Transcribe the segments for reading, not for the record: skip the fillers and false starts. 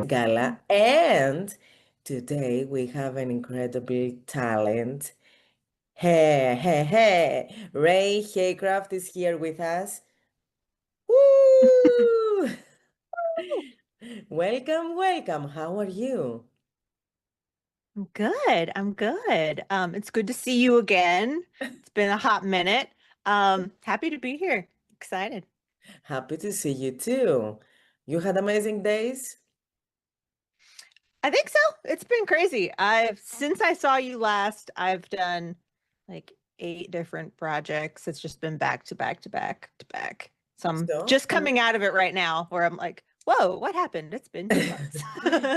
Sigala, and today we have an incredible talent. Hey, Rei Haycraft is here with us. Woo! Welcome. How are you? I'm good. I'm good. It's good to see you again. It's been a hot minute. Happy to be here. Excited. Happy to see you too. You had amazing days? I think so. It's been crazy. Since I saw you last, I've done like 8 different projects. It's just been back to back to back to back. So I'm So, just coming out of it right now where I'm like, whoa, what happened? It's been 2 months.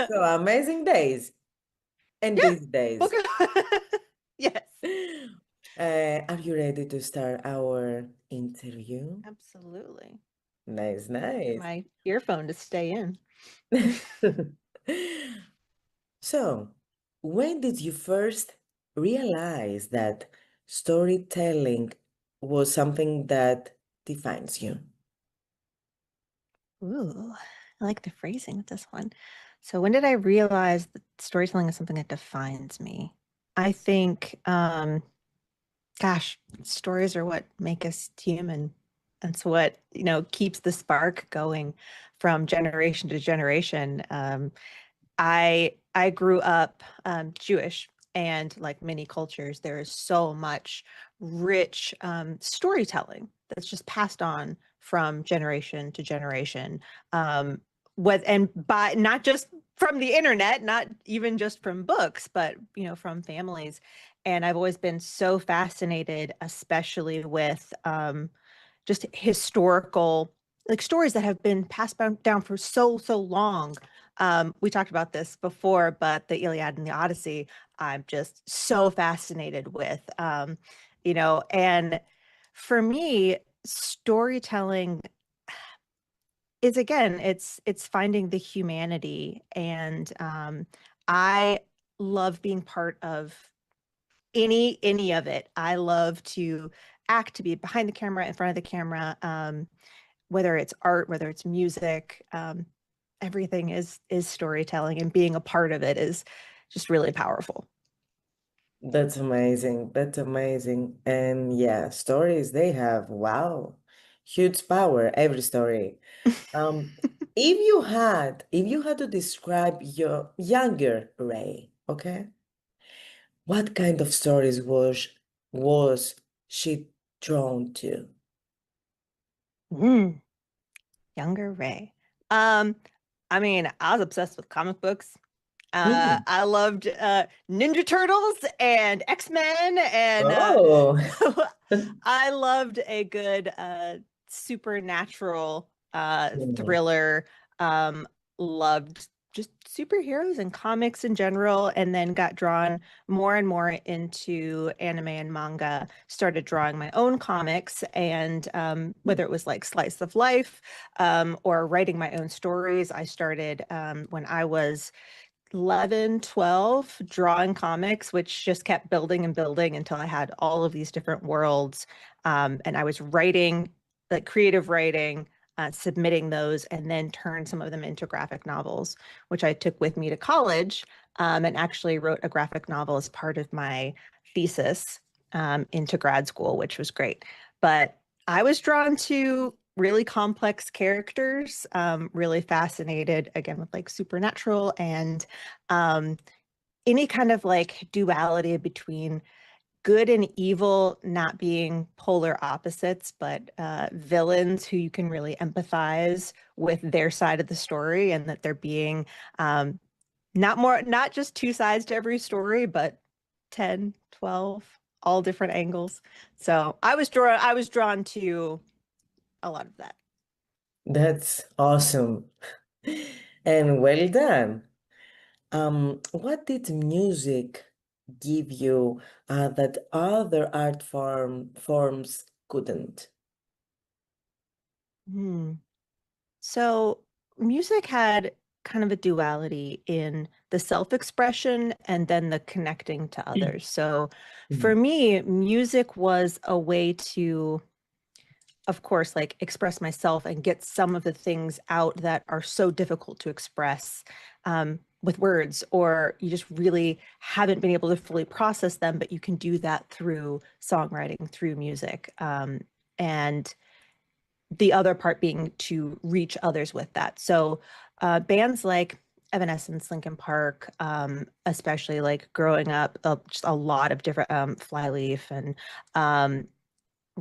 so amazing days and Yeah. these days. Okay. Yes. Are you ready to start our interview? Absolutely. Get Nice. my earphone to stay in. So, when did you first realize that storytelling was something that defines you? Ooh, I like the phrasing of this one. So when did I realize that storytelling is something that defines me? I think, gosh, stories are what make us human. That's what, keeps the spark going from generation to generation. I grew up Jewish, and like many cultures, there is so much rich storytelling that's just passed on from generation to generation. And by not just from the internet, not even just from books, but from families. And I've always been so fascinated, especially with just historical like stories that have been passed down for so long. We talked about this before, but the Iliad and the Odyssey, I'm just so fascinated with. And for me, storytelling is, again, it's finding the humanity, and I love being part of any of it. I love to act, to be behind the camera, in front of the camera, whether it's art, whether it's music. Everything is storytelling, and being a part of it is just really powerful. That's amazing. That's amazing. And yeah, stories they have, wow, huge power, every story. Um, if you had to describe your younger Ray, okay? What kind of stories was she drawn to? Mm, younger Ray. Um, I mean, I was obsessed with comic books. Hmm. I loved Ninja Turtles and X-Men, and Oh. I loved a good supernatural Hmm. thriller. Loved just superheroes and comics in general, and then got drawn more and more into anime and manga. Started drawing my own comics, and whether it was like slice of life or writing my own stories. I started when I was 11, 12, drawing comics, which just kept building and building until I had all of these different worlds. And I was writing, like creative writing, submitting those, and then turned some of them into graphic novels, which I took with me to college, and actually wrote a graphic novel as part of my thesis into grad school, which was great. But I was drawn to really complex characters, really fascinated again with like supernatural and um, any kind of like duality between good and evil, not being polar opposites, but villains who you can really empathize with their side of the story, and that they're being not just two sides to every story, but 10, 12, all different angles. So I was drawn to a lot of that. That's awesome. And well done. What did music give you that other art forms couldn't? Hmm. So music had kind of a duality in the self-expression and then the connecting to others. So for Mhm. me, music was a way to of course, like express myself and get some of the things out that are so difficult to express with words, or you just really haven't been able to fully process them, but you can do that through songwriting, through music. And the other part being to reach others with that. So bands like Evanescence, Linkin Park, especially like growing up, just a lot of different Flyleaf and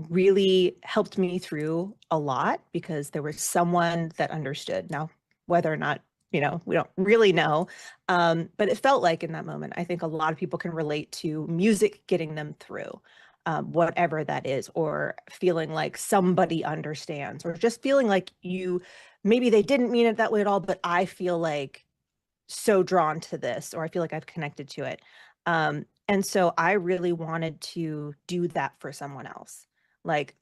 really helped me through a lot because there was someone that understood. Now, whether or not, we don't really know, but it felt like in that moment, I think a lot of people can relate to music getting them through. Whatever that is, or feeling like somebody understands, or just feeling like maybe they didn't mean it that way at all, but I feel like so drawn to this, or I feel like I've connected to it. And so I really wanted to do that for someone else. Like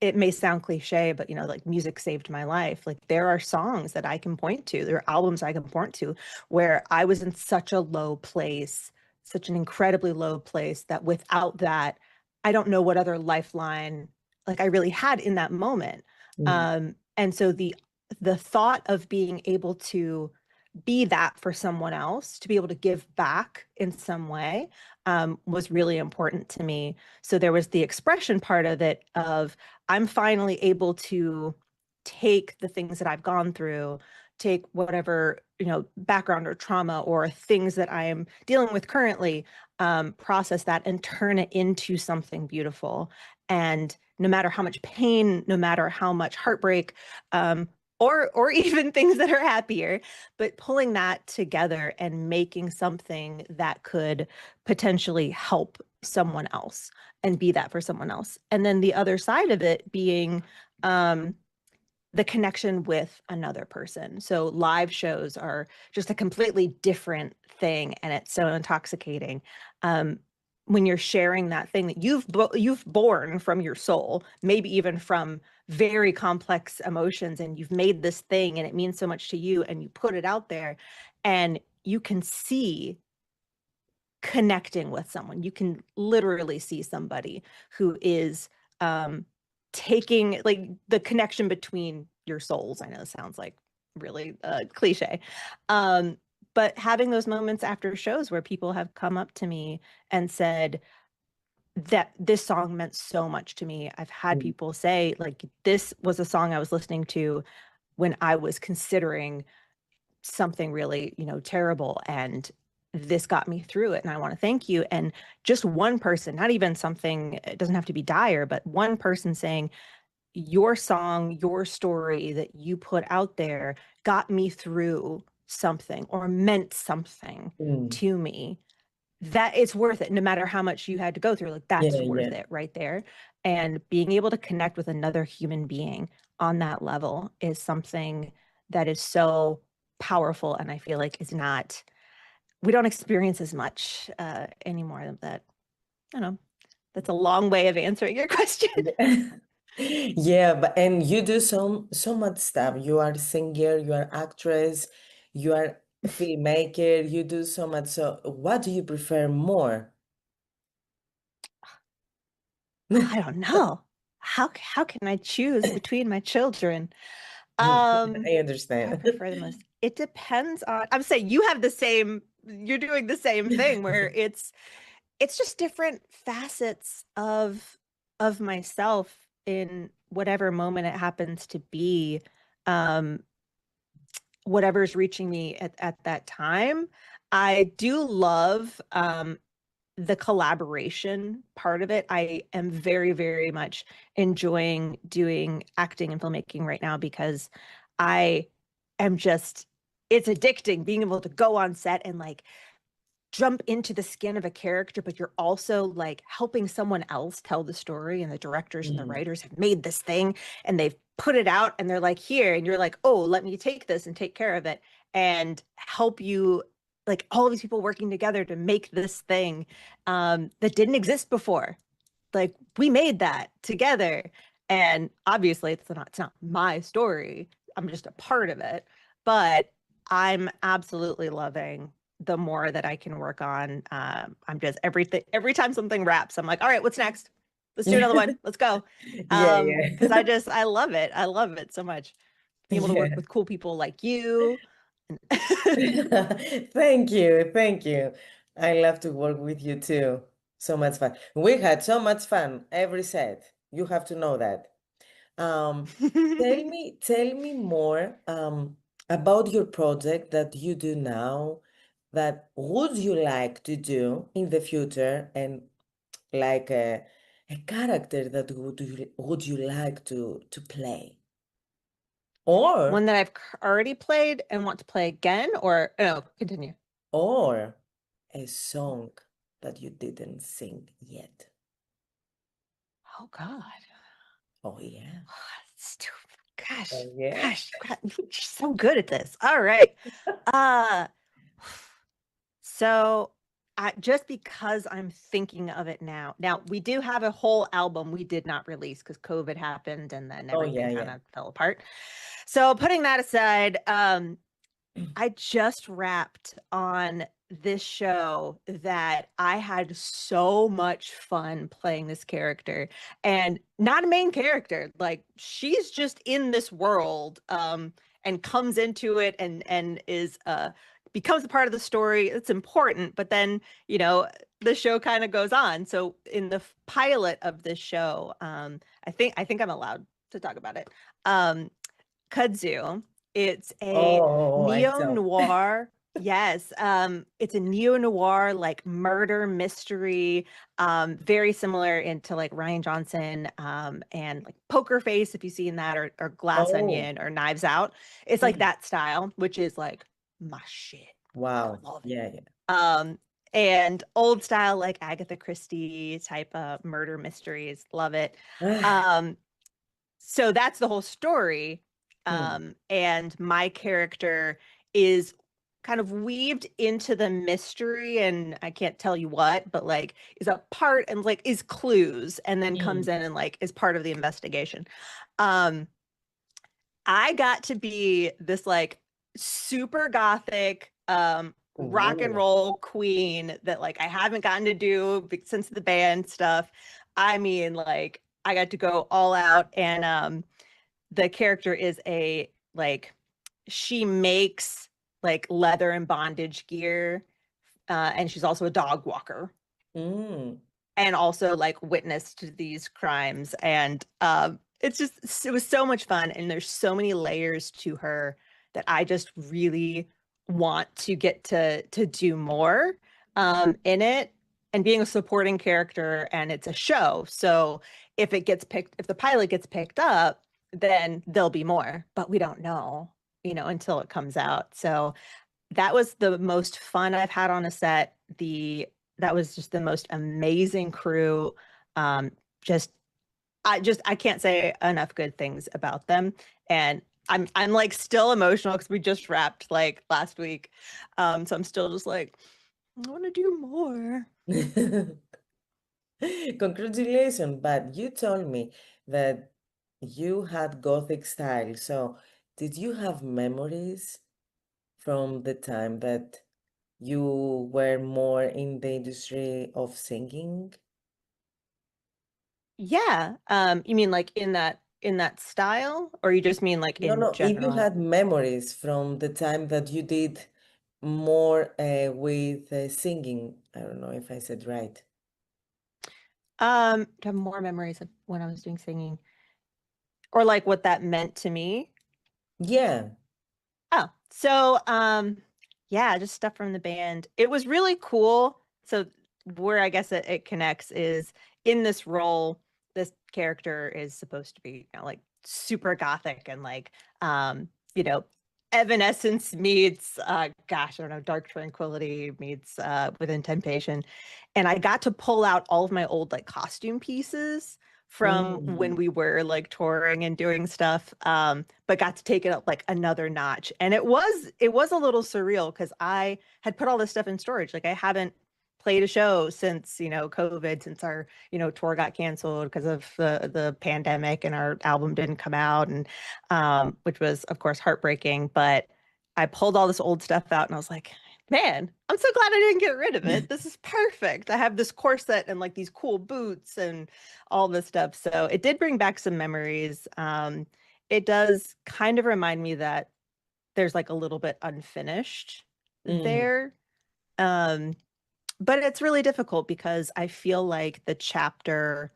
it may sound cliche, but like music saved my life. Like there are songs that I can point to, there are albums I can point to where I was in such a low place, such an incredibly low place, that without that, I don't know what other lifeline like I really had in that moment. Mm, And so the thought of being able to be that for someone else, to be able to give back in some way, was really important to me. So there was the expression part of it, of I'm finally able to take the things that I've gone through, take whatever, background or trauma or things that I am dealing with currently, process that and turn it into something beautiful. And no matter how much pain, no matter how much heartbreak, or even things that are happier, but pulling that together and making something that could potentially help someone else and be that for someone else. And then the other side of it being the connection with another person. So live shows are just a completely different thing, and it's so intoxicating. When you're sharing that thing that you've born from your soul, maybe even from very complex emotions, and you've made this thing and it means so much to you, and you put it out there, and you can see connecting with someone. You can literally see somebody who is taking like the connection between your souls. I know it sounds like really cliche. But having those moments after shows where people have come up to me and said that this song meant so much to me. I've had mm, people say, like, this was a song I was listening to when I was considering something really, terrible, and this got me through it, and I want to thank you. And just one person, not even something, it doesn't have to be dire, but one person saying, your song, your story that you put out there got me through something or meant something mm. to me, that it's worth it, no matter how much you had to go through. Like that's Yeah, worth yeah. it right there. And being able to connect with another human being on that level is something that is so powerful, and I feel like is not, we don't experience as much anymore of that. I don't know. That's a long way of answering your question. Yeah, but and you do so much stuff. You are a singer, you are actress, you are a filmmaker, you do so much. So what do you prefer more? I don't know. How can I choose between my children? I What I understand. prefer the most. It depends on, I'm saying you have the same, you're doing the same thing where it's just different facets of myself in whatever moment it happens to be. Um, Whatever's reaching me at that time. I do love the collaboration part of it. I am very, very much enjoying doing acting and filmmaking right now because I am just, it's addicting being able to go on set and like jump into the skin of a character, but you're also like helping someone else tell the story. And the directors and the Mm, writers have made this thing and they've put it out and they're like, here. And you're like, oh, let me take this and take care of it and help you. Like all of these people working together to make this thing that didn't exist before. Like we made that together. And obviously it's not my story. I'm just a part of it. But I'm absolutely loving the more that I can work on. I'm just every time something wraps, I'm like, all right, what's next? let's do another one. Let's go. Yeah, Because yeah. I love it. I love it so much. Being able to work Yeah. with cool people like you. Thank you. Thank you. I love to work with you too. So much fun. We had so much fun every set. You have to know that. Um, tell me more about your project that you do now, that would you like to do in the future, and like a character that would you like to play? One Or that I've already played and want to play again, or no, continue. or a song that you didn't sing yet. Oh God. Oh yeah. It's too, gosh, Oh yeah. you're so good at this. All right. Uh, so just because I'm thinking of it now. Now we do have a whole album we did not release because COVID happened and then Oh everything yeah, kind yeah. of fell apart. So putting that aside, I just wrapped on this show that I had so much fun playing this character, and not a main character. Like she's just in this world and comes into it and is becomes a part of the story. It's important, but then, the show kind of goes on. So in the pilot of this show, I think I'm allowed to talk about it. Kudzu. It's a I neo saw. noir. Yes, it's a neo noir like murder mystery, very similar into like Ryan Johnson, and like Poker Face, if you've seen that, or Glass Oh. Onion or Knives Out. It's like Mhm. that style, which is like my shit. I Wow. love it. Yeah, yeah. And old style like Agatha Christie type of murder mysteries, love it. Um, so that's the whole story. Hmm. And my character is kind of weaved into the mystery, and I can't tell you what, but like is a part and like is clues and then comes Mm. in and like is part of the investigation. Um, I got to be this like super gothic rock and Ooh. roll queen that like I haven't gotten to do since the band stuff. I mean, like I got to go all out, and the character is a like she makes like leather and bondage gear, and she's also a dog walker Mm. and also like witnessed these crimes. And it was so much fun, and there's so many layers to her that I just really want to get to do more in it. And being a supporting character, and it's a show, so if the pilot gets picked up, then there'll be more, but we don't know, until it comes out. So that was the most fun I've had on a set. That was just the most amazing crew. Um, just I can't say enough good things about them. And I'm like still emotional because we just wrapped like last week. So I'm still just like, I want to do more. Congratulations, but you told me that you had Gothic style. So, did you have memories from the time that you were more in the industry of singing? Yeah. You mean like in that style, or you just mean like No, in no, if you general? had memories from the time that you did more with singing, I don't know if I said right. To have more memories of when I was doing singing, or like what that meant to me. Yeah. Oh, so yeah, just stuff from the band. It was really cool. So where I guess it connects is in this role, this character is supposed to be, like super gothic and like you know, Evanescence meets gosh, I don't know, Dark Tranquility meets Within Temptation. And I got to pull out all of my old like costume pieces from when Mm. we were like touring and doing stuff, but got to take it up like another notch. And it was a little surreal because I had put all this stuff in storage. Like I haven't played a show since, COVID, since our, tour got canceled because of the pandemic and our album didn't come out, and which was of course heartbreaking. But I pulled all this old stuff out and I was like, man, I'm so glad I didn't get rid of it. This is perfect. I have this corset and like these cool boots and all this stuff. So it did bring back some memories. It does kind of remind me that there's like a little bit unfinished Mm, there. Um, but it's really difficult because I feel like the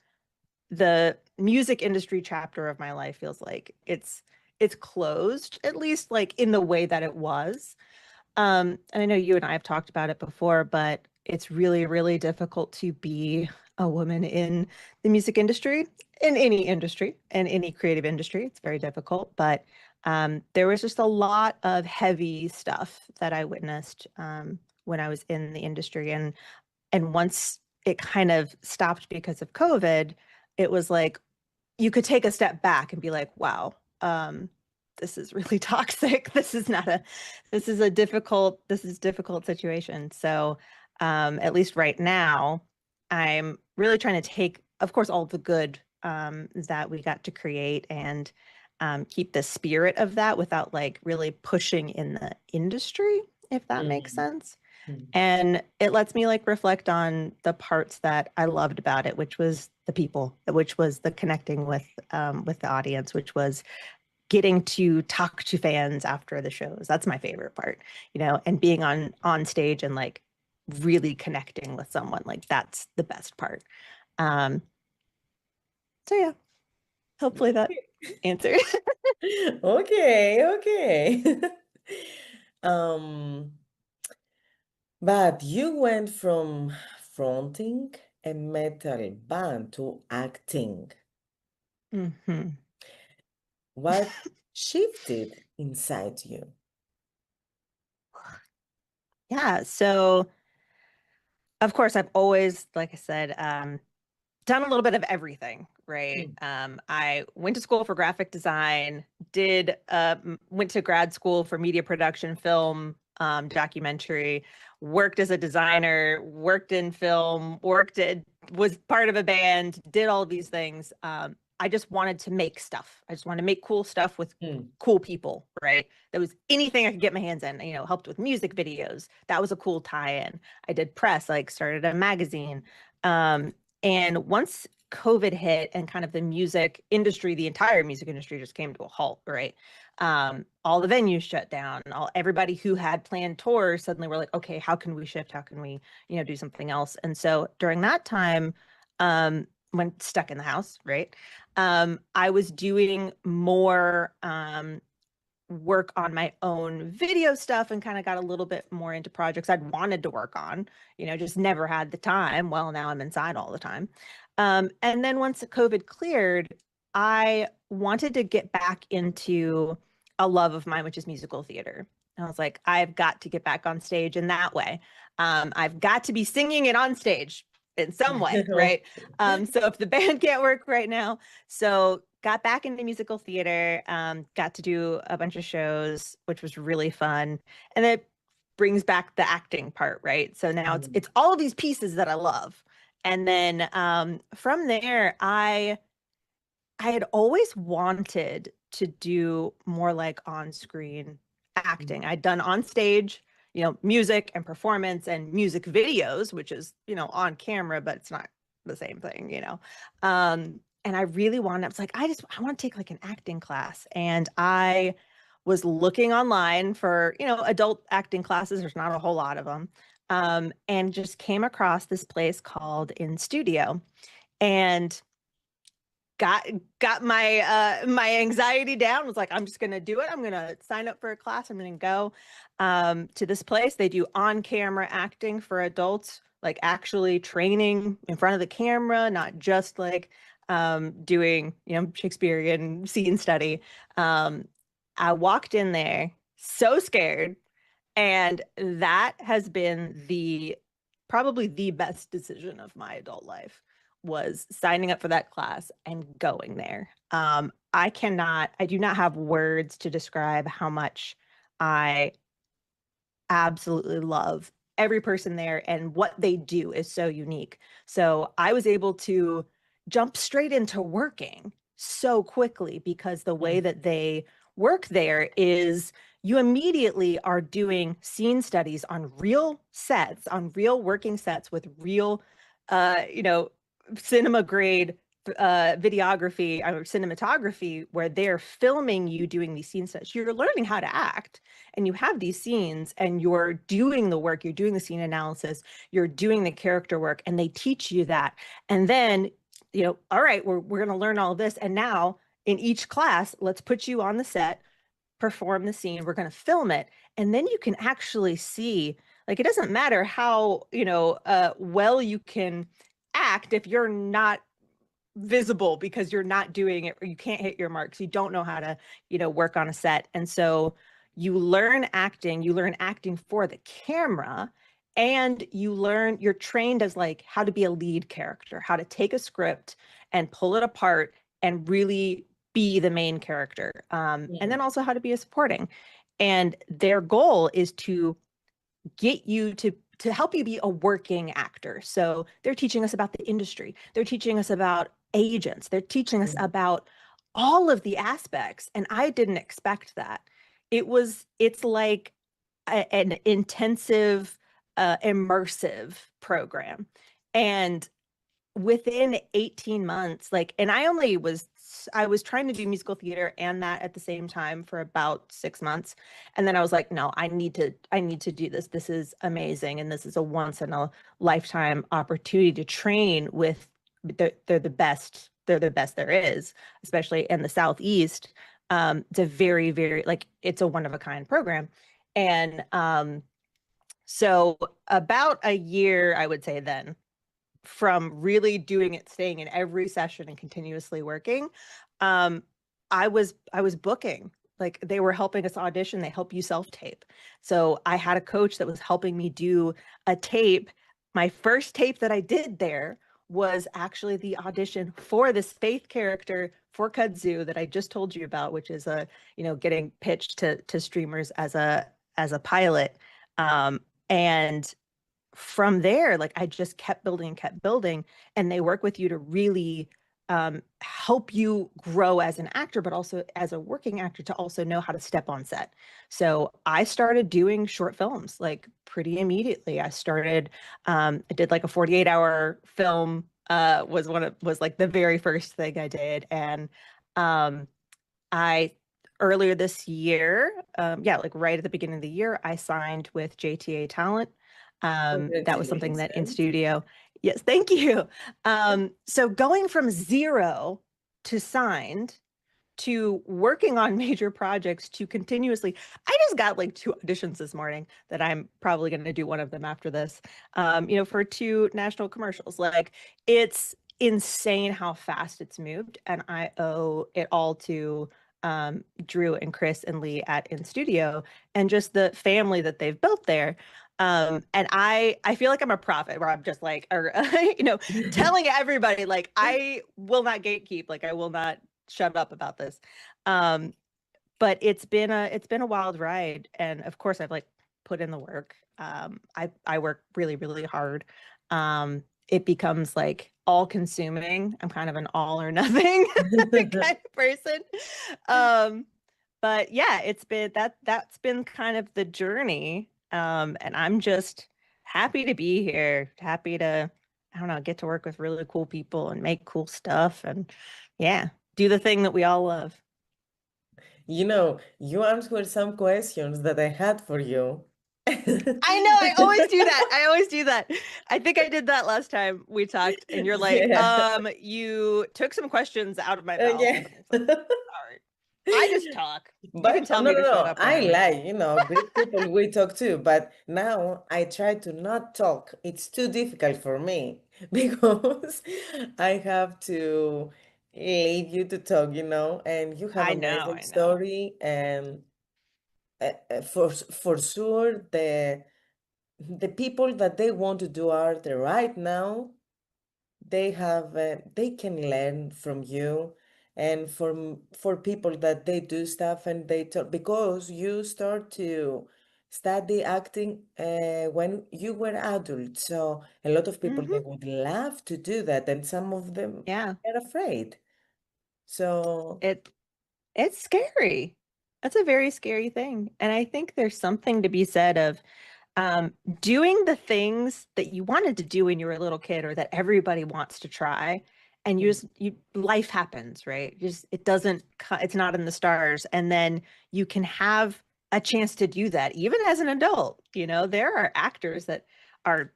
music industry chapter of my life feels like it's closed, at least like in the way that it was. And I know you and I have talked about it before, but it's really, really difficult to be a woman in the music industry, in any creative industry. It's very difficult, but there was just a lot of heavy stuff that I witnessed when I was in the industry, and once it kind of stopped because of COVID, it was like you could take a step back and be like, wow, this is really toxic. This is difficult situation. So at least right now, I'm really trying to take, of course, all the good that we got to create and keep the spirit of that without like really pushing in the industry, if that makes mm, sense. mm, And it lets me like reflect on the parts that I loved about it, which was the people, which was the connecting with the audience, which was getting to talk to fans after the shows. That's my favorite part, and being on stage and like really connecting with someone, like that's the best part. Um, so yeah, hopefully that answered. okay, okay. Um, but you went from fronting a metal band to acting. hmm What shifted inside you? Yeah, so of course I've always, like I said, done a little bit of everything, right? Mm, I went to school for graphic design, did went to grad school for media production, film, documentary, worked as a designer, worked in film, was part of a band, did all these things. I just wanted to make stuff. I just wanted to make cool stuff with mm, cool people, right? That was anything I could get my hands in, helped with music videos. That was a cool tie-in. I did press, like started a magazine. Um, and once COVID hit and kind of the music industry, the entire music industry just came to a halt, right? All the venues shut down. Everybody who had planned tours suddenly were like, okay, how can we shift? How can we, do something else? And so during that time, when stuck in the house, right? I was doing more work on my own video stuff and kind of got a little bit more into projects I'd wanted to work on, just never had the time. Well, now I'm inside all the time. And then once COVID cleared, I wanted to get back into a love of mine, which is musical theater. And I was like, I've got to get back on stage in that way. I've got to be singing it on stage in some way, right? So if the band can't work right now, so got back into musical theater, got to do a bunch of shows, which was really fun. And it brings back the acting part, right? So now it's mm, it's all of these pieces that I love. And then from there, I had always wanted to do more like on-screen mm, acting. I'd done on stage, music and performance and music videos, which is, on camera, but it's not the same thing. And I really wanted, I was like, I want to take like an acting class. And I was looking online for, adult acting classes. There's not a whole lot of them. And just came across this place called In Studio. And got got my anxiety down, was like, I'm just gonna do it. I'm gonna sign up for a class. I'm gonna go to this place. They do on-camera acting for adults, like actually training in front of the camera, not just like doing Shakespearean scene study. I walked in there so scared, and that has been the probably the best decision of my adult life, was signing up for that class and going there. I do not have words to describe how much I absolutely love every person there, and what they do is so unique. So I was able to jump straight into working so quickly because the way mm, that they work there is you immediately are doing scene studies on real sets, on real working sets with real, you know, cinema grade videography or cinematography where they're filming you doing these scene sets. You're learning how to act and you have these scenes and you're doing the work, you're doing the scene analysis, you're doing the character work, and they teach you that. And then, you know, all right, we're going to learn all this. And now in each class, let's put you on the set, perform the scene, we're going to film it. And then you can actually see, like, it doesn't matter how, you know, well you can act if you're not visible because you're not doing it or you can't hit your marks, you don't know how to, you know, work on a set. And so you learn acting for the camera, and you're trained as like how to be a lead character, how to take a script and pull it apart and really be the main character, and then also how to be a supporting. And their goal is to get you to help you be a working actor. So they're teaching us about the industry. They're teaching us about agents. They're teaching us about all of the aspects. And I didn't expect that. It's like an intensive, immersive program. And within 18 months, like, and I was trying to do musical theater and that at the same time for about 6 months. And then I was like, no, I need to do this. This is amazing. And this is a once in a lifetime opportunity to train with, they're the best. They're the best there is, especially in the Southeast. It's a very, very, like, it's a one of a kind program. And so about a year, I would say then, from really doing it, staying in every session and continuously working, I was booking. Like, they were helping us audition. They help you self-tape. So I had a coach that was helping me do a tape. My first tape that I did there was actually the audition for this Faith character for Kudzu that I just told you about, which is getting pitched to streamers as a pilot. And from there, like, I just kept building, and they work with you to really help you grow as an actor, but also as a working actor to also know how to step on set. So I started doing short films like pretty immediately. I did like a 48-hour film, was like the very first thing I did. And I earlier this year, like right at the beginning of the year, I signed with JTA Talent. That was something that in Congratulations. studio. Yes, thank you. So going from zero to signed to working on major projects to continuously, I just got like 2 auditions this morning that I'm probably going to do one of them after this, for 2 national commercials. Like, it's insane how fast it's moved. And I owe it all to Drew and Chris and Lee at In Studio and just the family that they've built there. And I feel like I'm a prophet where I'm just like, or telling everybody, like, I will not gatekeep, like, I will not shut up about this. But it's been a wild ride, and of course I've like put in the work. I work really, really hard. It becomes like all consuming. I'm kind of an all or nothing kind of person. But yeah, that's been kind of the journey. And I'm just happy to be here, happy to, I don't know, get to work with really cool people and make cool stuff and yeah, do the thing that we all love. You answered some questions that I had for you. I know, I always do that. I always do that. I think I did that last time we talked, and you're like, Yeah. you took some questions out of my mouth. Yeah. And it's like, sorry. I just talk. You can But tell no, me no, to shut no. up I whenever. like, Greek people, we talk too. But now I try to not talk. It's too difficult for me because I have to leave you to talk, and you have I know, amazing I know. story. And for sure, the people that they want to do art right now, they can learn from you, and for people that they do stuff and they talk, because you start to study acting when you were adult. So a lot of people, they Hmm. would love to do that, and some of them Yeah. are afraid. So It's scary. That's a very scary thing. And I think there's something to be said of doing the things that you wanted to do when you were a little kid or that everybody wants to try. And life happens, right? It doesn't, it's not in the stars. And then you can have a chance to do that even as an adult. There are actors that are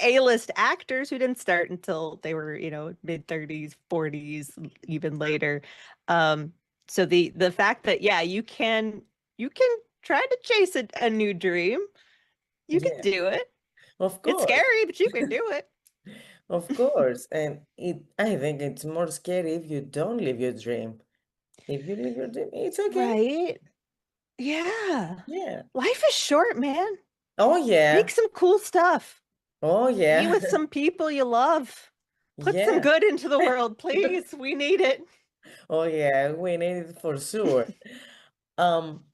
A-list actors who didn't start until they were, mid 30s, 40s, even later. Um, so the fact that, yeah, you can try to chase a new dream. You can Yeah, do it. of It's course. scary, but you can do it. Of course. And I think it's more scary if you don't live your dream. If you live your dream, it's okay. Right? Yeah. Yeah. Life is short, man. Oh Make yeah. some cool stuff. Oh Be yeah. with some people you love. Put some Yeah. good into the world, please. We need it. Oh yeah, we need it for sure. Um,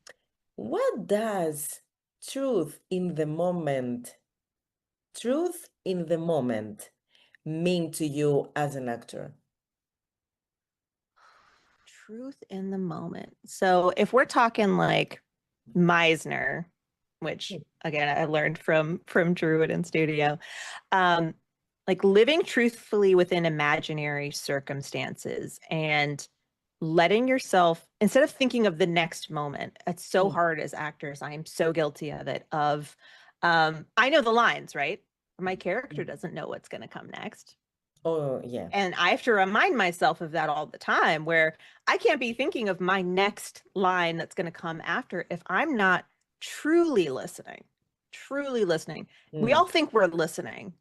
what does truth in the moment, truth in the moment mean to you as an actor? Truth in the moment. So if we're talking like Meisner, which again I learned from Druid in studio, um, like living truthfully within imaginary circumstances and letting yourself, instead of thinking of the next moment, it's so Mm. hard as actors. I am so guilty of it. I know the lines, right? My character doesn't know what's going to come next. Oh yeah. And I have to remind myself of that all the time, where I can't be thinking of my next line that's going to come after if I'm not truly listening. Truly listening. We Mm. all think we're listening.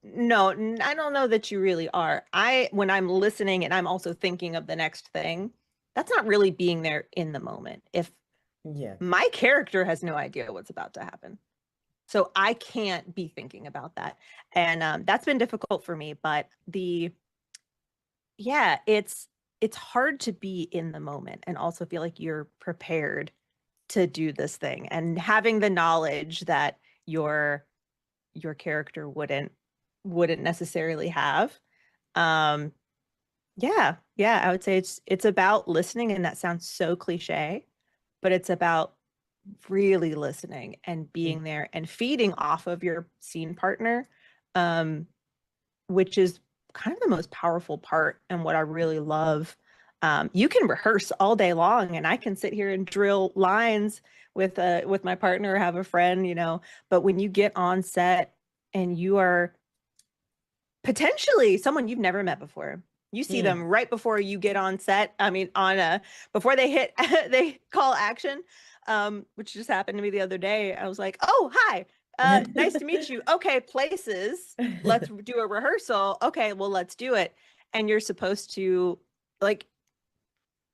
No, I don't know that you really are. When I'm listening and I'm also thinking of the next thing, that's not really being there in the moment. If Yeah. my character has no idea what's about to happen, so I can't be thinking about that. And that's been difficult for me. But yeah, it's hard to be in the moment and also feel like you're prepared to do this thing and having the knowledge that your character wouldn't necessarily have. Um, yeah, I would say it's about listening, and that sounds so cliche, but it's about really listening and Mm. being there and feeding off of your scene partner, um, which is kind of the most powerful part and what I really love. You can rehearse all day long, and I can sit here and drill lines with my partner or have a friend, but when you get on set and you are potentially someone you've never met before. You see Mm. them right before you get on set. I mean, before they hit, they call action, which just happened to me the other day. I was like, "Oh, hi, nice to meet you. Okay, places. Let's do a rehearsal. Okay, well, let's do it." And you're supposed to like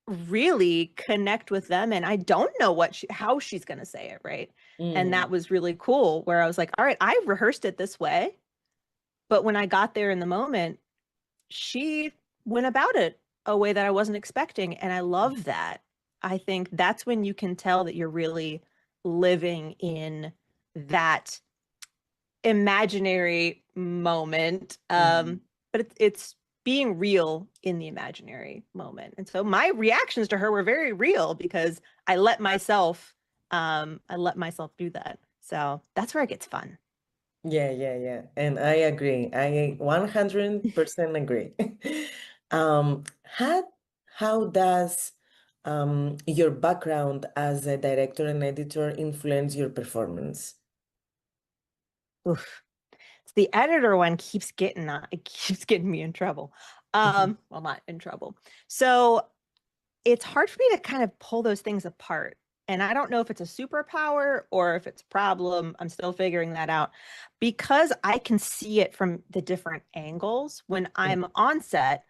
really connect with them, and I don't know how she's gonna say it, right? And Mm. that was really cool. Where I was like, "All right, I rehearsed it this way." But when I got there in the moment, she went about it a way that I wasn't expecting. And I love that. I think that's when you can tell that you're really living in that imaginary moment. Mm. But it's being real in the imaginary moment. And so my reactions to her were very real because I let myself do that. So that's where it gets fun. Yeah, yeah, yeah. And I agree. I 100% agree. Um, how does your background as a director and editor influence your performance? Oof. The editor one it keeps getting me in trouble. Mhm. Well, not in trouble. So it's hard for me to kind of pull those things apart. And I don't know if it's a superpower or if it's a problem. I'm still figuring that out because I can see it from the different angles when Mm. I'm on set.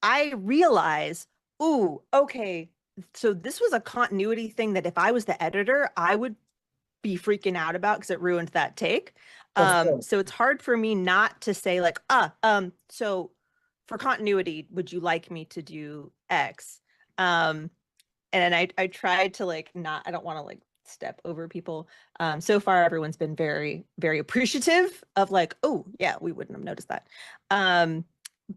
I realize, ooh, okay, so this was a continuity thing that if I was the editor, I would be freaking out about because it ruined that take. Of course. So it's hard for me not to say like, so for continuity, would you like me to do X? Um, and I tried to like not, I don't want to like step over people. So far everyone's been very, very appreciative of like, oh yeah, we wouldn't have noticed that. Um,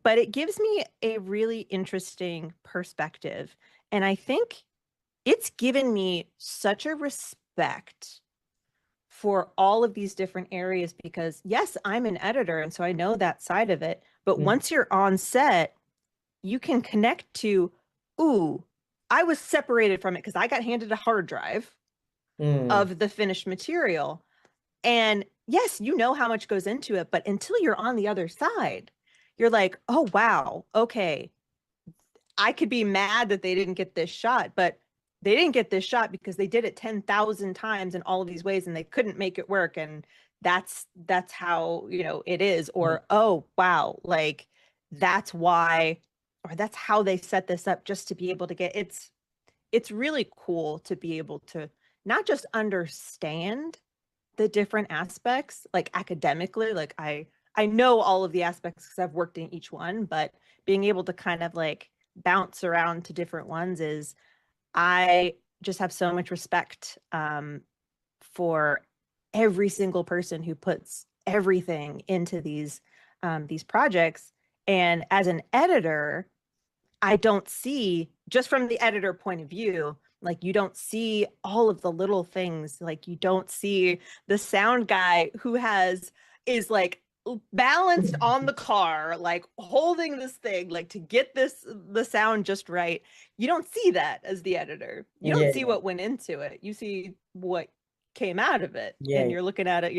but it gives me a really interesting perspective. And I think it's given me such a respect for all of these different areas because yes, I'm an editor and so I know that side of it. But Mm, once you're on set, you can connect to, ooh, I was separated from it because I got handed a hard drive mm, of the finished material. And yes, you know how much goes into it, but until you're on the other side, you're like, oh, wow, okay, I could be mad that they didn't get this shot, but they didn't get this shot because they did it 10,000 times in all of these ways and they couldn't make it work. And that's how, it is. mm. Or, oh, wow, like that's why, or that's how they set this up just to be able to get it's really cool to be able to not just understand the different aspects, like academically, like I know all of the aspects because I've worked in each one, but being able to kind of like bounce around to different ones is I just have so much respect for every single person who puts everything into these projects. And as an editor, I don't see, just from the editor point of view, like you don't see all of the little things. Like you don't see the sound guy who is like balanced on the car, like holding this thing, like to get the sound just right. You don't see that as the editor. You don't see Yeah, what went into it. You see what came out of it. And yeah, you're looking at it,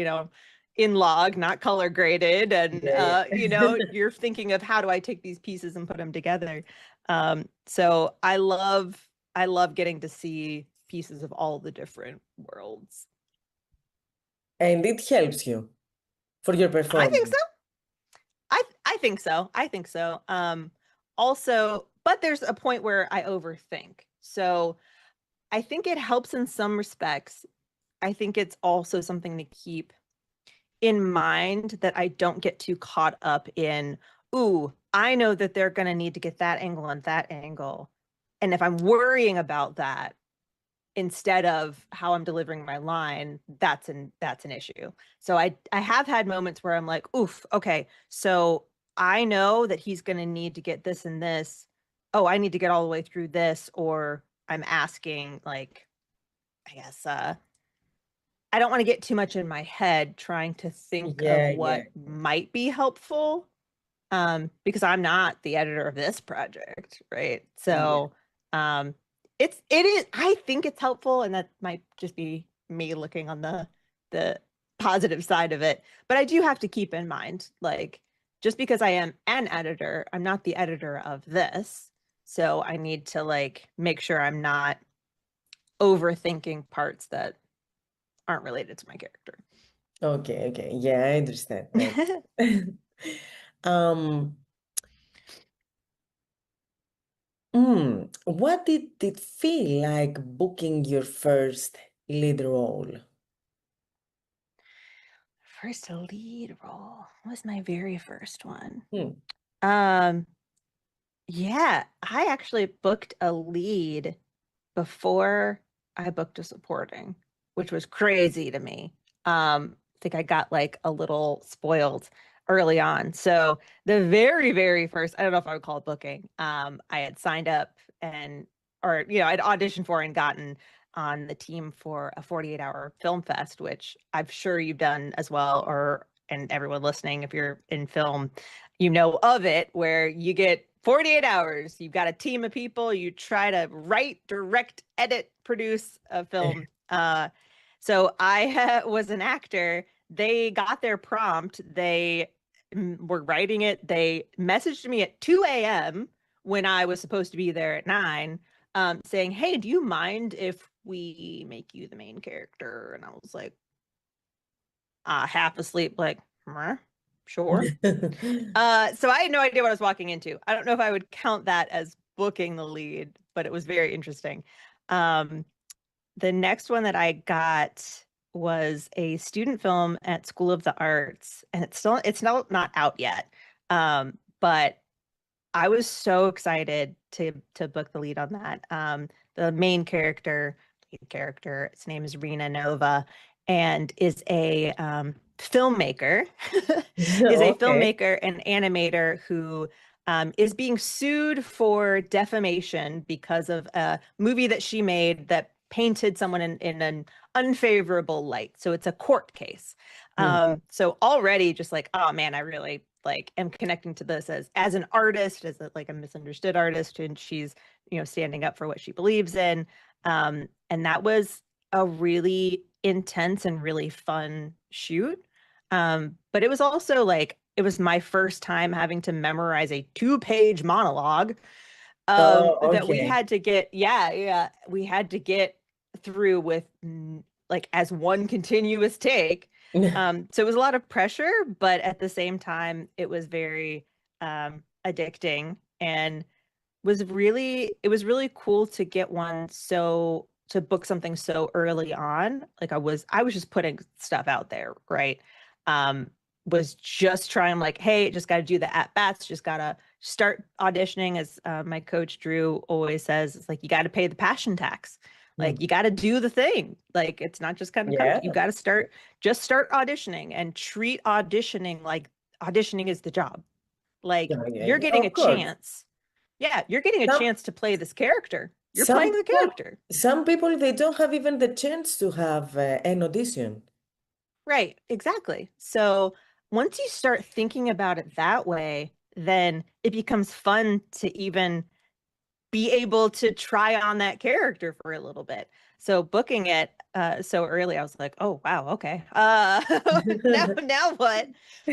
in log, not color graded. And yeah, yeah. you're thinking of how do I take these pieces and put them together. So I love getting to see pieces of all the different worlds. And it helps you for your I think performance. so. I think so. I think so. Also, but there's a point where I overthink. So I think it helps in some respects. I think it's also something to keep in mind that I don't get too caught up in, ooh, I know that they're going to need to get that angle and that angle. And if I'm worrying about that, instead of how I'm delivering my line, that's an issue. So I have had moments where I'm like, oof, okay, so I know that he's going to need to get this and this. Oh, I need to get all the way through this, or I'm asking like, I guess I don't want to get too much in my head trying to think of Yeah, yeah, what might be helpful because I'm not the editor of this project, right? yeah. So um, it is. I think it's helpful, and that might just be me looking on the positive side of it. But I do have to keep in mind, like, just because I am an editor, I'm not the editor of this. So I need to like make sure I'm not overthinking parts that aren't related to my character. Okay, okay. Yeah, I understand. Um, what did it feel like booking your first lead role? First lead role was my very first one. Hmm. Um, yeah, I actually booked a lead before I booked a supporting, which was crazy to me. I think I got like a little spoiled early on. So the very, very first, I don't know if I would call it booking. I had signed up or I'd auditioned for and gotten on the team for a 48-hour film fest, which I'm sure you've done as well, and everyone listening, if you're in film, you know of it, where you get 48 hours. You've got a team of people. You try to write, direct, edit, produce a film. So I was an actor. They got their prompt. They were writing it. They messaged me at 2 a.m. when I was supposed to be there at 9, saying, "Hey, do you mind if we make you the main character?" And I was like, half asleep, like, sure. So I had no idea what I was walking into. I don't know if I would count that as booking the lead, but it was very interesting. Um, the next one that I got was a student film at School of the Arts, and it's not out yet. But I was so excited to book the lead on that. The lead character, his name is Rena Nova, and is a filmmaker, is a Okay. filmmaker and animator who is being sued for defamation because of a movie that she made that painted someone in an unfavorable light. So it's a court case. Hmm. So already just like, oh man, I really like am connecting to this as an artist, as a, like a misunderstood artist, and she's, you know, standing up for what she believes in. And that was a really intense and really fun shoot. But it was also like it was my first time having to memorize a 2-page monologue Oh, that we okay. had to get, yeah, we had to get through with like as one continuous take. So it was a lot of pressure, but at the same time, it was very addicting and it was really cool to get one so to book something so early on. Like I was just putting stuff out there, right? Um, was just trying like, hey, just got to do the at bats, just got to start auditioning. As my coach Drew always says, it's like you got to pay the passion tax. Hmm. Like you got to do the thing. Like it's not just kind of coach. Yeah. You got to just start auditioning and treat auditioning like auditioning is the job. Like Yeah, yeah, you're yeah. getting a Of course. chance. Yeah, you're getting a Some chance to play this character. You're some playing the people character. some people they don't have even the chance to have an audition. Right, exactly. So once you start thinking about it that way, then it becomes fun to even be able to try on that character for a little bit. So booking it so early, I was like, oh wow, okay. Now what?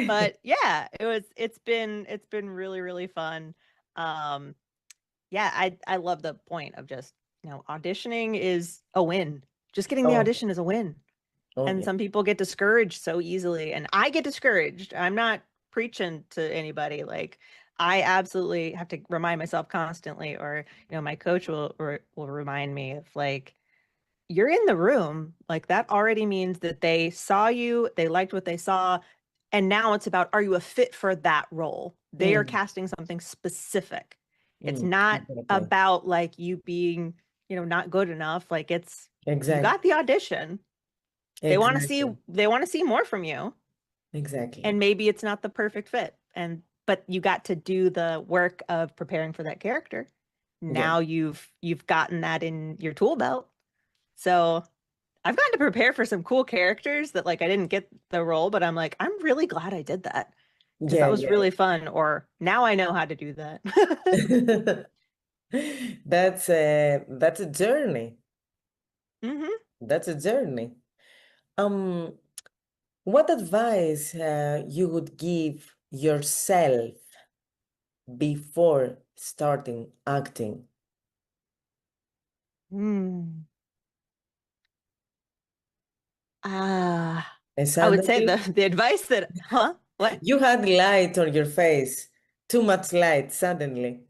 But yeah, it's been really, really fun. Um yeah, I love the point of just, you know, auditioning is a win. Just getting the Oh, audition is a win. oh And yeah. some people get discouraged so easily, and I get discouraged. I'm not preaching to anybody. Like I absolutely have to remind myself constantly, or you know, my coach will remind me of like you're in the room. Like that already means that they saw you, they liked what they saw, and now it's about are you a fit for that role? They are Mm, casting something specific. It's mm, not exactly. about like you being, you know, not good enough. Like it's you Exactly. got the audition. Exactly. They want to see more from you, and Exactly. maybe it's not the perfect fit. And but you got to do the work of preparing for that character. Yeah. Now you've gotten that in your tool belt. So I've gotten to prepare for some cool characters that like I didn't get the role, but I'm like, I'm really glad I did that because Yeah, that was yeah. really fun. Or now I know how to do that. That's a journey. hmm That's a journey. Um, what advice you would give yourself before starting acting? Mm. And I would say suddenly the advice that, huh? What? you had light on your face, too much light suddenly.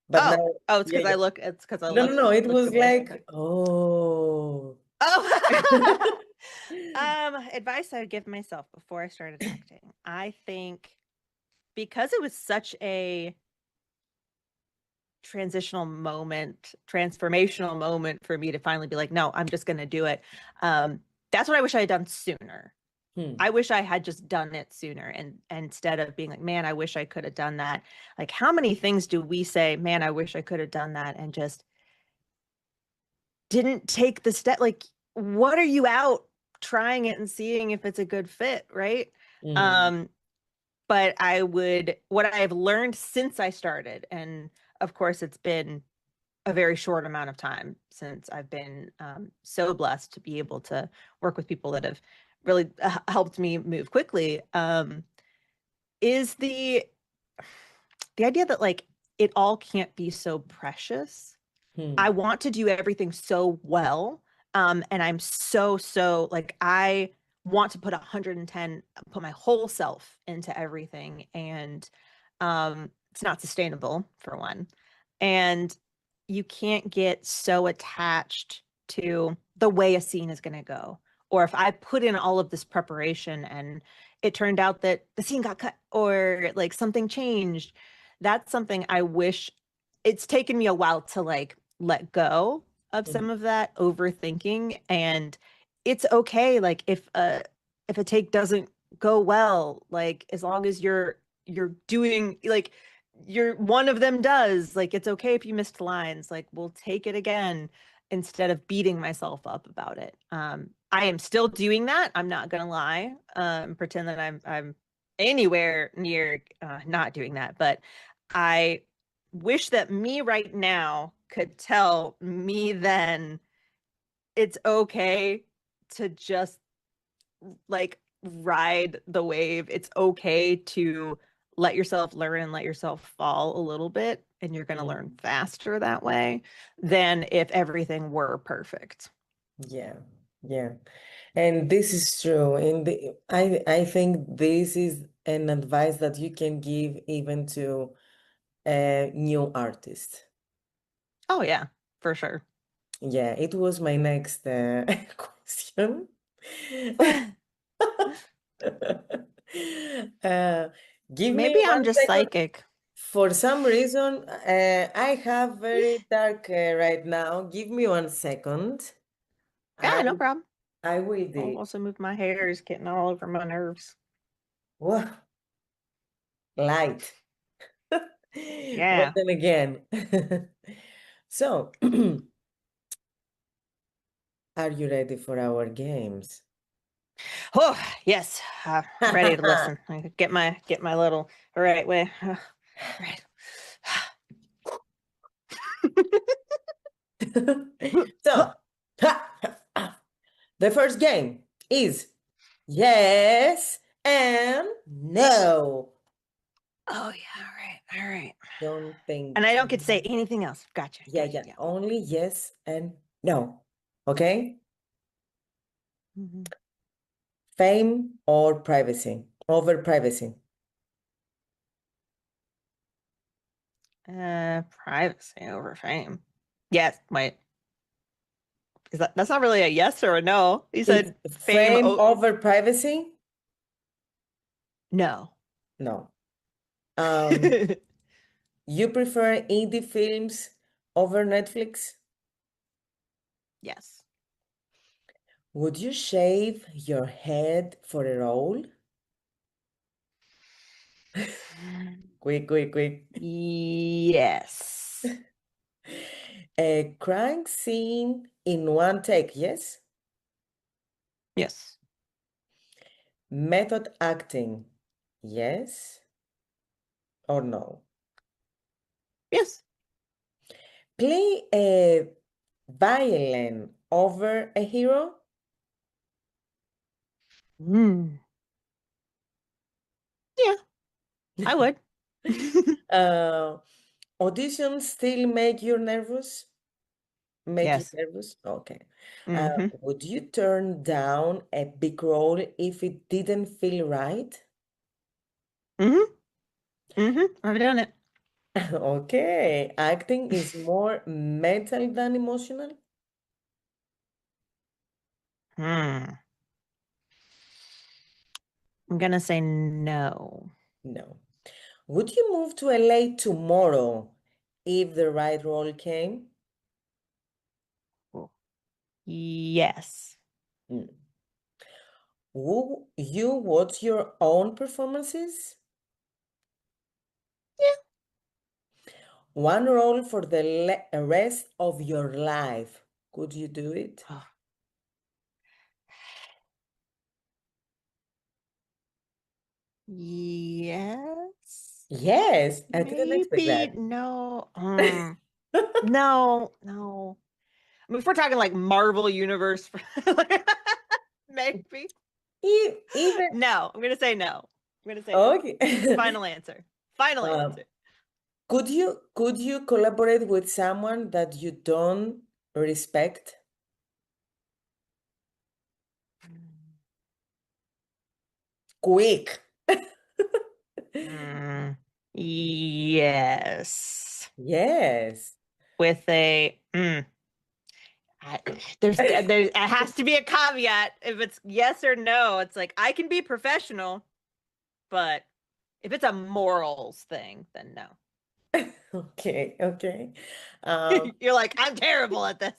But now, It's yeah, because yeah. it's because I No, no, no. It looked was away. like, oh. Oh, advice I would give myself before I started acting. I think because it was such a transformational moment for me to finally be like, no, I'm just going to do it. That's what I wish I had done sooner. Hmm. I wish I had just done it sooner and instead of being like, man, I wish I could have done that. Like, how many things do we say, man, I wish I could have done that and just didn't take the step? Like, what are you out trying it and seeing if it's a good fit, right? Hmm. Um, but what I have learned since I started, and of course, it's been a very short amount of time since I've been so blessed to be able to work with people that have really helped me move quickly. Is the idea that like it all can't be so precious. I Hmm. want to do everything so well. And I'm so like I want to put 110, put my whole self into everything. And it's not sustainable for one. And you can't get so attached to the way a scene is going to go. Or if I put in all of this preparation and it turned out that the scene got cut or like something changed, that's something I wish it's taken me a while to like let go of Hmm. some of that overthinking. And it's okay like if a take doesn't go well, like as long as you're doing like you're one of them does. Like, it's okay if you missed lines. Like, we'll take it again instead of beating myself up about it. I am still doing that. I'm not gonna lie. Pretend that I'm anywhere near not doing that. But I wish that me right now could tell me then it's okay to just like ride the wave. It's okay to let yourself learn and let yourself fall a little bit, and you're going to learn Mm, faster that way than if everything were perfect. yeah, yeah. And this is true. I think this is an advice that you can give even to a new artist. Oh yeah, for sure. Yeah, it was my next question. Uh, Give me Maybe I'm one just second. psychic. For some reason, I have very dark right now. Give me 1 second. Yeah, I no problem. I will I'll do. also move my hair is getting all over my nerves. Whoa, light. But Yeah. then again, so are you ready for our games? Oh yes, ready to listen. I get my little right way. Right. So, the first game is yes and no. Oh yeah, all right. Don't think. And I don't get to say anything else. Gotcha, Yeah, gotcha, yeah. yeah. Only yes and no. Okay? Mhm. Fame or privacy? Over privacy. Privacy over fame. Yes, wait. That's not really a yes or a no? You It's said fame. fame Oh over privacy? no. No. Um, you prefer indie films over Netflix? Yes. Would you shave your head for a role? Quick, quick, quick. Yes. A crime scene in one take, yes? Yes. Method acting, yes or no? Yes. Play a violin over a hero? Mm. Yeah, I would. Uh, Auditions still make you nervous? Make you Yes. nervous? Okay. Mm-hmm. Would you turn down a big role if it didn't feel right? Mm-hmm. Mm-hmm. I've done it. Okay. Acting is more mental than emotional? Hmm. I'm gonna say no. No. Would you move to LA tomorrow if the right role came? Cool. Yes. Mm. Would you watch your own performances? One role for the rest of your life. Could you do it? Oh, yes. Yes, I didn't expect Maybe that. no. No, no. I mean, if we're talking like Marvel Universe, maybe. Even No, I'm gonna say no. I'm gonna say no. okay. Final answer. Final Um, answer. could you collaborate with someone that you don't respect? Quick. Mm, yes. Yes. With a I, there it has to be a caveat. If it's yes or no, it's like I can be professional, but if it's a morals thing, then no. Okay, okay. Um, You're like, I'm terrible at this.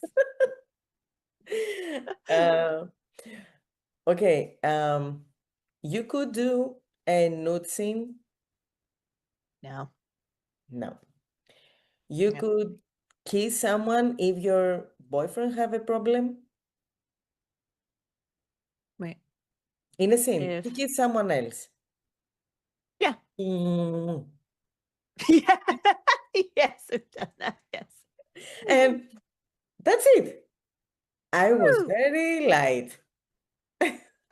uh, okay. You could do a nude scene. No. No. You Yep. could kiss someone if your boyfriend have a problem. Wait. In a scene, If to kiss someone else. yeah. Mm. Yeah. Yes, I've done that. Yes. And that's it. I was Woo. very light.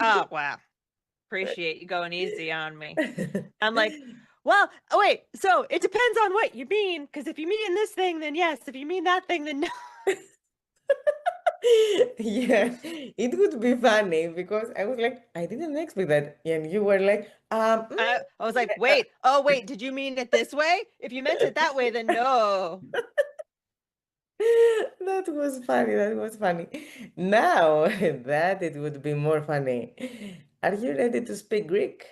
Oh, wow. Appreciate you going easy on me. I'm like, well, oh, wait, so it depends on what you mean, because if you mean this thing, then yes. If you mean that thing, then no. Yeah, it would be funny because I was like, I didn't expect that. And you were like, I was like, wait, oh, wait, did you mean it this way? If you meant it that way, then no. that was funny. That was funny. Now that it would be more funny. Are you ready to speak Greek?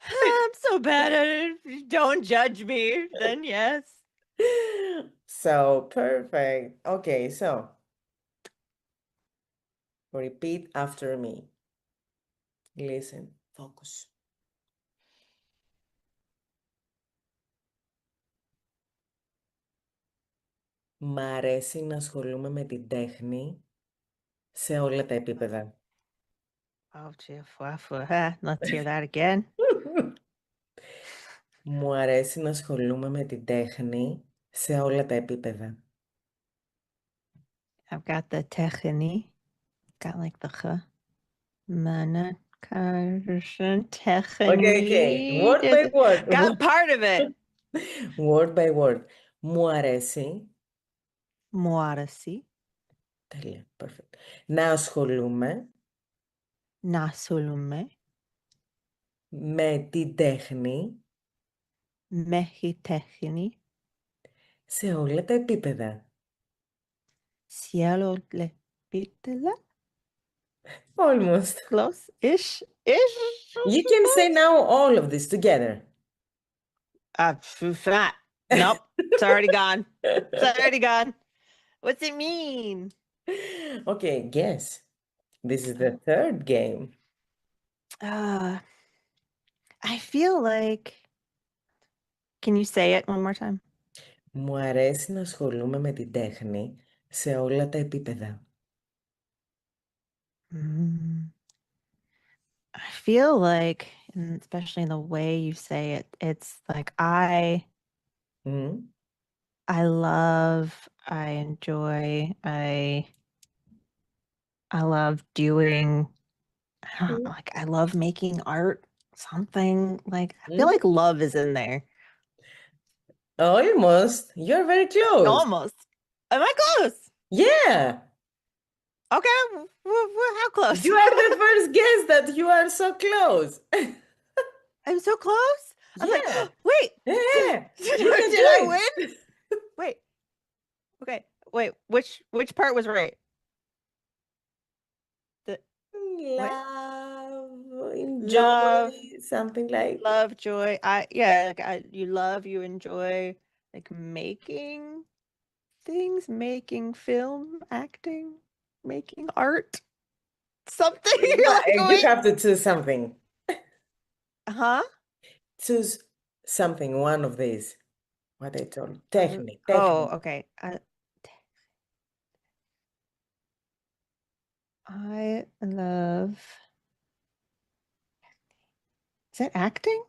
I'm so bad at it. If you don't judge me, then yes. So perfect. Okay, so repeat after me. Listen, focus. Μ' αρέσει να ασχολούμαι με την τέχνη σε όλα τα επίπεδα. Oh, let's hear that again. Μου αρέσει να ασχολούμαι με την τέχνη σε όλα τα επίπεδα. I've got the technique, got like the mana Okay. technique. Word by word. Got part of it. Word by word. Μου αρέσει. Μου άρεσε Τέλεια. Perfect. Να ασχολούμαι να ασχολούμαι με την τέχνη με τη τέχνη σε όλα τα επίπεδα. σε όλα τα επίπεδα. Almost. Close-ish. You can say now all of this together. Nope. It's already gone. It's already gone. What's it mean? Okay, guess. This is the third game. I feel like. Can you say it one more time? Μου αρέσει να ασχολούμαι με την τέχνη σε όλα τα επίπεδα. I feel like, and especially in the way you say it, it's like Mm? I love, I enjoy, I love doing, I don't know, like I love making art, something like I feel Mm? like love is in there. Almost. You're very close. Almost. Am I close? Yeah. Okay. How close? You are the first guess that you are so close. I'm so close. I'm like, Yeah. wait. Yeah. Did You can I do win? it. Wait. Okay. Wait. Which part was right? The what? Love, enjoy, Love, something like. love, joy. You love, you enjoy, like making things, making film, acting, making art, something. You're like, You wait, have to choose something. huh? Choose something, one of these. What I told. Oh, Technique. okay. I love. Is that acting?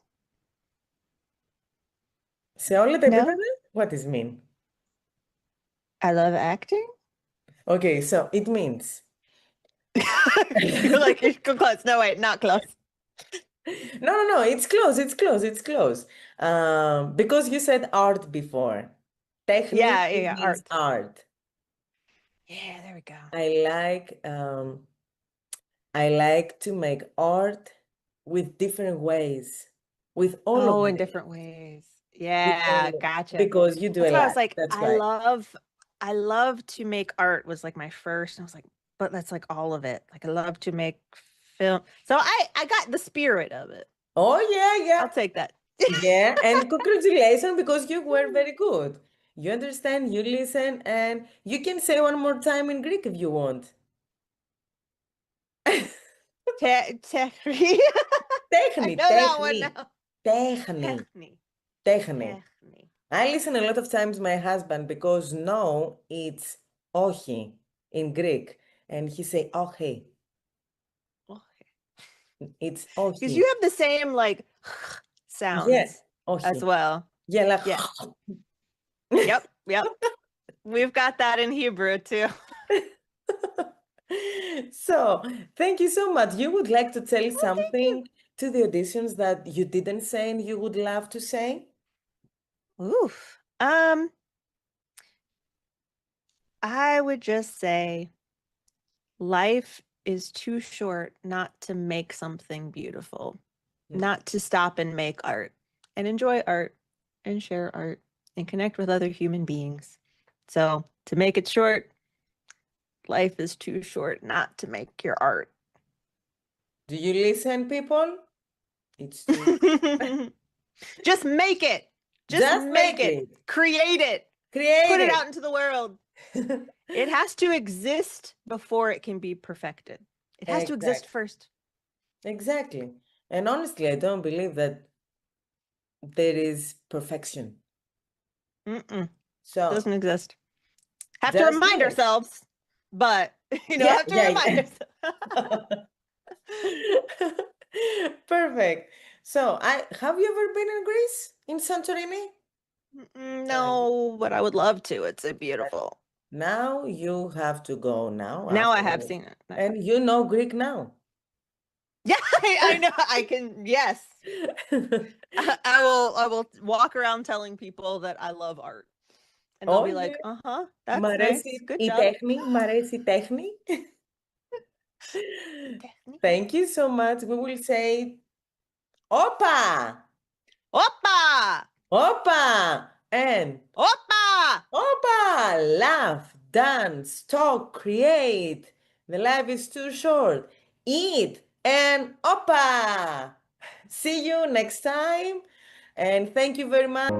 Σε όλα τα No, επίπεδα, what does mean? I love acting. Okay, so it means. You're like, you're close. No, wait, not close. No, it's close, it's close, it's close. Because you said art before. Technique, it Yeah, means art. art. Yeah, there we go. I like to make art with different ways, with all of Oh, in them, different ways. with all Yeah, of gotcha. because you do That's a why I lot. was like, That's why. I love to make art was like my first. And I was like, but that's like all of it. Like I love to make film. So I got the spirit of it. Oh yeah, I'll take that. yeah. And congratulations because you were very good. You understand, you listen, and you can say one more time in Greek if you want. Techni. I Τέχνη, know that one τέχνη, now. τέχνη, Techni. τέχνη, Techni. I listen a lot of times my husband because no, it's όχι in Greek. And he say όχι. It's Because όχι. you have the same like Yeah, sounds as όχι. well. Yeah, like Yeah. Yep. Yep. We've got that in Hebrew too. So, thank you so much. You would like to tell Thank you. something to the auditions that you didn't say and you would love to say? Oof. I would just say life is too short not to make something beautiful, not to stop and make art and enjoy art and share art and connect with other human beings. So, to make it short, life is too short not to make your art. Do you listen, people? It's too. Just make it. Just make it. Create it. Create Put it it. out into the world. It has to exist before it can be perfected. It has to exist first. Exactly. And honestly, I don't believe that there is perfection. So doesn't exist. Have to just remind do it. ourselves, but have to remind ourselves. Perfect. So have you ever been in Greece, in Santorini? No, but I would love to. It's beautiful. Now you have to go now. Now I have seen it. And you know Greek now. Yeah, I know. I can. Yes, I will walk around telling people that I love art, and they'll be like, that's nice. Good η job. τέχνη, μ' αρέσει η τέχνη. Thank you so much. We will say, Opa! Opa! Opa! And Opa! Opa! Laugh, dance, talk, create. The life is too short. Eat and Opa! See you next time. And thank you very much.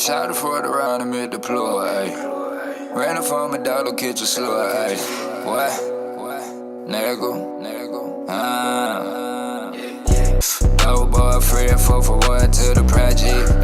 Shot it for the round and mid deploy, ayy. Ran up on my dog, don't catch a slow, ayy. What? Nigga, Old boyfriend, 4 for 1 to the project.